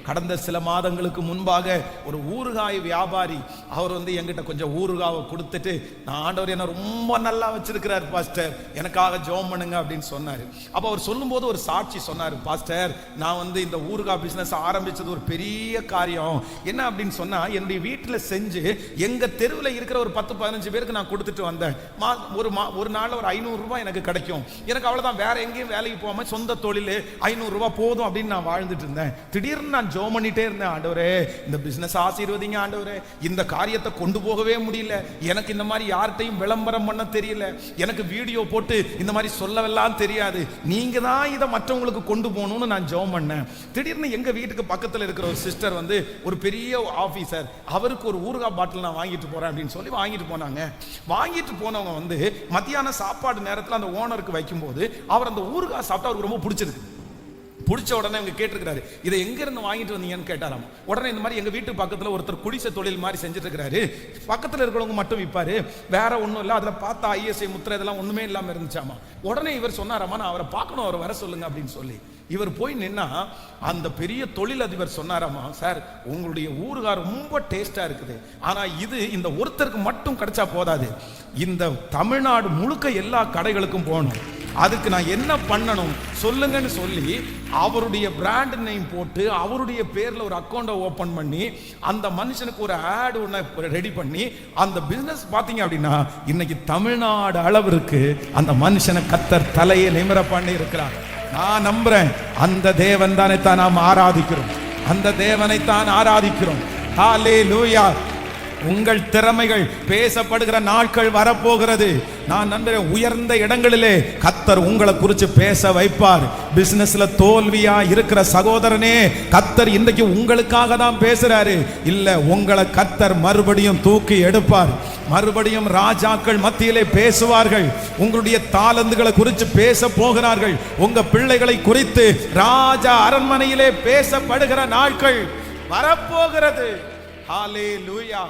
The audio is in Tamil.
கடந்த சில மாதங்களுக்கு முன்பாக ஒரு ஊறுகாய் வியாபாரி அவர் என்கிட்ட கொஞ்சம் ஊறுகாவை கொடுத்துட்டு, நான் ஆண்டவர் என்ன ரொம்ப நல்லா வச்சிருக்கிறார் பாஸ்டர், எனக்காக ஜெபம் பண்ணுங்க அப்படின்னு சொன்னார். அப்போ அவர் சொல்லும்போது ஒரு சாட்சி சொன்னார். பாஸ்டர், நான் இந்த ஊறுகாய் பிசினஸ் ஆரம்பிச்சது ஒரு பெரிய காரியம். என்ன அப்படின்னு சொன்னா, என்னுடைய வீட்டில் செஞ்சு எங்க தெருவில் இருக்கிற ஒரு 10-15 பேருக்கு நான் கொடுத்துட்டு வந்தேன். ஒரு நாள் ஒரு 500 ரூபாய் எனக்கு கிடைக்கும். எனக்கு அவ்வளவுதான், வேற எங்கேயும் வேலைக்கு போகாம சொந்த தொழில் 500 ரூபாய் போதும் அப்படின்னு நான் வாழ்ந்துட்டு இருந்தேன். திடீர்னு நான் ஜெபம் பண்ணிட்டே இருந்தேன், ஆண்டவரே இந்த பிசினஸ் ஆசீர்வதிங்க ஆண்டவரே, இந்த காரியத்தை கொண்டு போகவே முடியல, எனக்கு இந்த மாதிரி யார்கிட்டையும் விளம்பரம் பண்ண தெரியல, எனக்கு வீடியோ போட்டு இந்த மாதிரி சொல்லவெல்லாம் தெரியாது, நீங்க தான் இதை மற்றவங்களுக்கு கொண்டு போகணும்னு நான் ஜெபம் பண்ணேன். திடீர்னு எங்க வீட்டுக்கு பக்கத்தில் இருக்கிற ஒரு சிஸ்டர் ஒரு பெரிய ஆபீசர், அவருக்கு ஒரு ஊறுகாய் பாட்டில் நான் வாங்கிட்டு போறேன் அப்படின்னு சொல்லி வாங்கிட்டு போனாங்க. வாங்கிட்டு போனவங்க மத்தியான சாப்பாடு நேரத்தில் அந்த ஓனருக்கு வைக்கும்போது அவர் அந்த ஊறுகாய் சாப்பிட்டு அவருக்கு ரொம்ப பிடிச்சிருக்கு. பிடிச்ச உடனே அவங்க கேட்டிருக்கிறாரு, இதை எங்க இருந்து வாங்கிட்டு வந்தீங்கன்னு கேட்டாராம். உடனே இந்த மாதிரி எங்க வீட்டு பக்கத்துல ஒருத்தர் குடிசை தொழில் மாதிரி செஞ்சுட்டு இருக்கிறாரு, பக்கத்துல இருக்கிறவங்க மட்டும் விற்பாரு, வேற ஒன்றும் இல்லை, அதுல பார்த்தா ISI முத்திரை இதெல்லாம் ஒண்ணுமே இல்லாம இருந்துச்சாமா. உடனே இவர் சொன்னாராமா, நான் அவரை பார்க்கணும், அவரை வர சொல்லுங்க அப்படின்னு சொல்லி இவர் போய் நின்னா அந்த பெரிய தொழிலதிபர் சொன்னாராமா, சார் உங்களுடைய ஊறுகாய் ரொம்ப டேஸ்டா இருக்குது, ஆனா இது இந்த ஒருத்தருக்கு மட்டும் கிடைச்சா போதாது, இந்த தமிழ்நாடு முழுக்க எல்லா கடைகளுக்கும் போகணும், அதுக்கு நான் என்ன பண்ணணும் சொல்லுங்கன்னு சொல்லி அவருடைய பிராண்ட் நேம் போட்டு அவருடைய பேர்ல ஒரு அக்கௌண்ட்டை ஓபன் பண்ணி அந்த மனுஷனுக்கு ஒரு ஆட் ஒன்று ரெடி பண்ணி அந்த பிசினஸ் பாத்தீங்க அப்படின்னா இன்னைக்கு தமிழ்நாடு அளவிற்கு அந்த மனுஷனை கர்த்தர் தலையை நிமிர பண்ணி இருக்கிறார். நான் நம்புறேன், அந்த தேவன் தானே தான் நாம் ஆராதிக்கிறோம், அந்த தேவனை தான் ஆராதிக்கிறோம். ஹல்லேலூயா. உங்கள் திறமைகள் பேசப்படுகிற நாட்கள் வரப்போகிறது. நான் நம்புறேன், உயர்ந்த இடங்களிலே கர்த்தர் உங்களை குறித்து பேச வைப்பார். பிசினஸ்ல தோல்வியா இருக்கிற சகோதரனே, கர்த்தர் இன்றைக்கு உங்களுக்காக தான் பேசுறாரு. இல்ல, உங்களை கர்த்தர் மறுபடியும் தூக்கி எடுப்பார். மறுபடியும் ராஜாக்கள் மத்தியிலே பேசுவார்கள். உங்களுடைய தாளந்துகளை குறித்து பேச போகிறார்கள். உங்க பிள்ளைகளை குறித்து ராஜா அரண்மனையிலே பேசப்படுகிற நாட்கள் வரப்போகிறது. ஹல்லேலூயா.